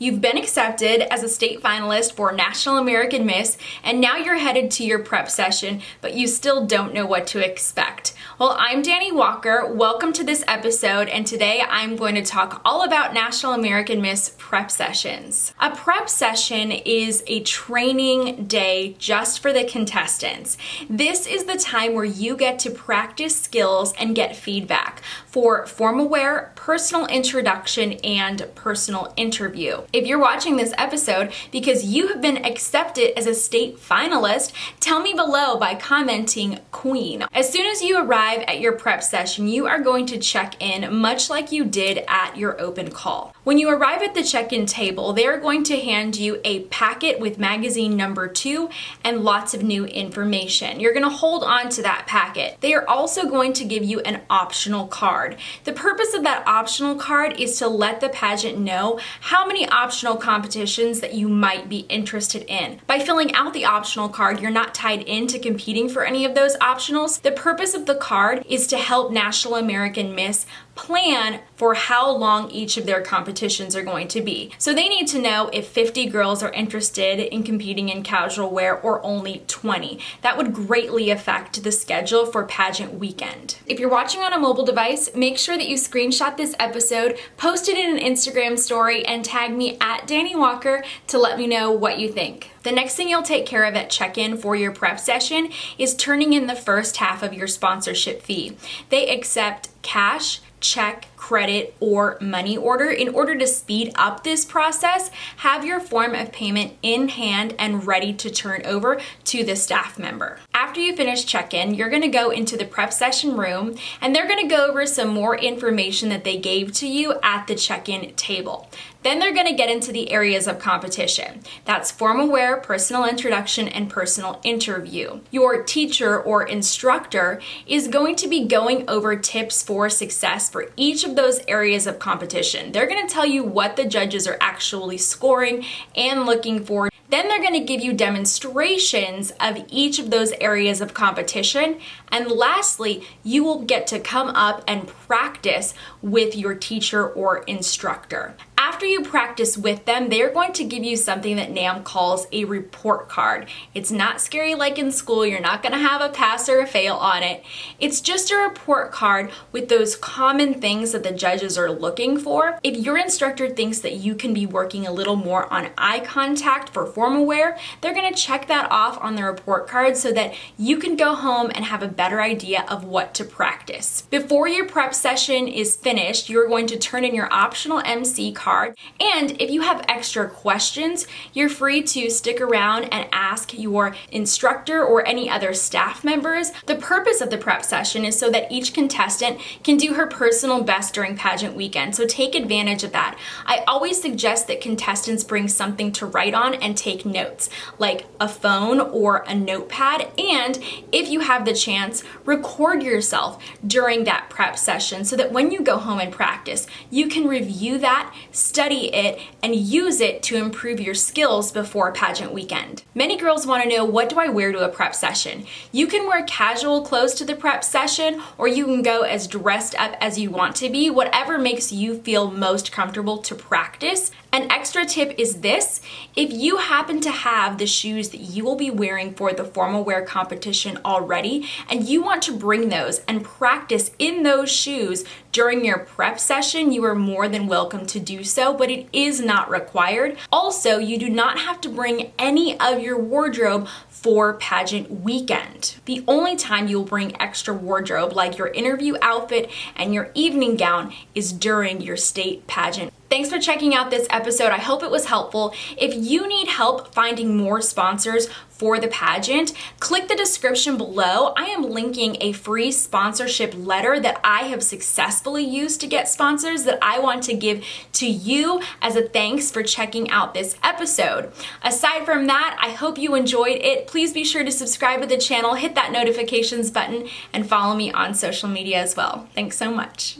You've been accepted as a state finalist for National American Miss, and now you're headed to your prep session, but you still don't know what to expect. Well, I'm Dani Walker. Welcome to this episode, and today I'm going to talk all about National American Miss prep sessions. A prep session is a training day just for the contestants. This is the time where you get to practice skills and get feedback for formal wear, personal introduction, and personal interview. If you're watching this episode because you have been accepted as a state finalist, tell me below by commenting Queen. As soon as you arrive at your prep session, you are going to check in much like you did at your open call. When you arrive at the check-in table, they are going to hand you a packet with magazine number 2 and lots of new information. You're going to hold on to that packet. They are also going to give you an optional card. The purpose of that optional card is to let the pageant know how many optional competitions that you might be interested in. By filling out the optional card, you're not tied into competing for any of those optionals. The purpose of the card is to help National American Miss plan for how long each of their competitions are going to be. So they need to know if 50 girls are interested in competing in casual wear or only 20. That would greatly affect the schedule for pageant weekend. If you're watching on a mobile device, make sure that you screenshot this episode, post it in an Instagram story, and tag me at Dani Walker to let me know what you think. The next thing you'll take care of at check-in for your prep session is turning in the first half of your sponsorship fee. They accept cash, check, credit, or money order. In order to speed up this process, have your form of payment in hand and ready to turn over to the staff member. After you finish check-in, you're going to go into the prep session room and they're going to go over some more information that they gave to you at the check-in table. Then they're going to get into the areas of competition. That's formal wear, personal introduction, and personal interview. Your teacher or instructor is going to be going over tips for success for each of those areas of competition. They're going to tell you what the judges are actually scoring and looking for. Then they're going to give you demonstrations of each of those areas of competition. And lastly, you will get to come up and practice with your teacher or instructor. After you practice with them, they're going to give you something that NAM calls a report card. It's not scary like in school. You're not going to have a pass or a fail on it. It's just a report card with those common things that the judges are looking for. If your instructor thinks that you can be working a little more on eye contact for formal wear, they're going to check that off on the report card so that you can go home and have a better idea of what to practice. Before your prep session is finished, you're going to turn in your optional MC card. And if you have extra questions, you're free to stick around and ask your instructor or any other staff members. The purpose of the prep session is so that each contestant can do her personal best during pageant weekend. So take advantage of that. I always suggest that contestants bring something to write on and take notes, like a phone or a notepad. And if you have the chance, record yourself during that prep session so that when you go home and practice, you can review that, study it, and use it to improve your skills before pageant weekend. Many girls want to know, what do I wear to a prep session? You can wear casual clothes to the prep session, or you can go as dressed up as you want to be, whatever makes you feel most comfortable to practice. An extra tip is this: if you happen to have the shoes that you will be wearing for the formal wear competition already, and you want to bring those and practice in those shoes during your prep session, you are more than welcome to do so, but it is not required. Also, you do not have to bring any of your wardrobe for pageant weekend. The only time you'll bring extra wardrobe, like your interview outfit and your evening gown, is during your state pageant. Thanks for checking out this episode. I hope it was helpful. If you need help finding more sponsors for the pageant, click the description below. I am linking a free sponsorship letter that I have successfully used to get sponsors that I want to give to you as a thanks for checking out this episode. Aside from that, I hope you enjoyed it. Please be sure to subscribe to the channel, hit that notifications button, and follow me on social media as well. Thanks so much.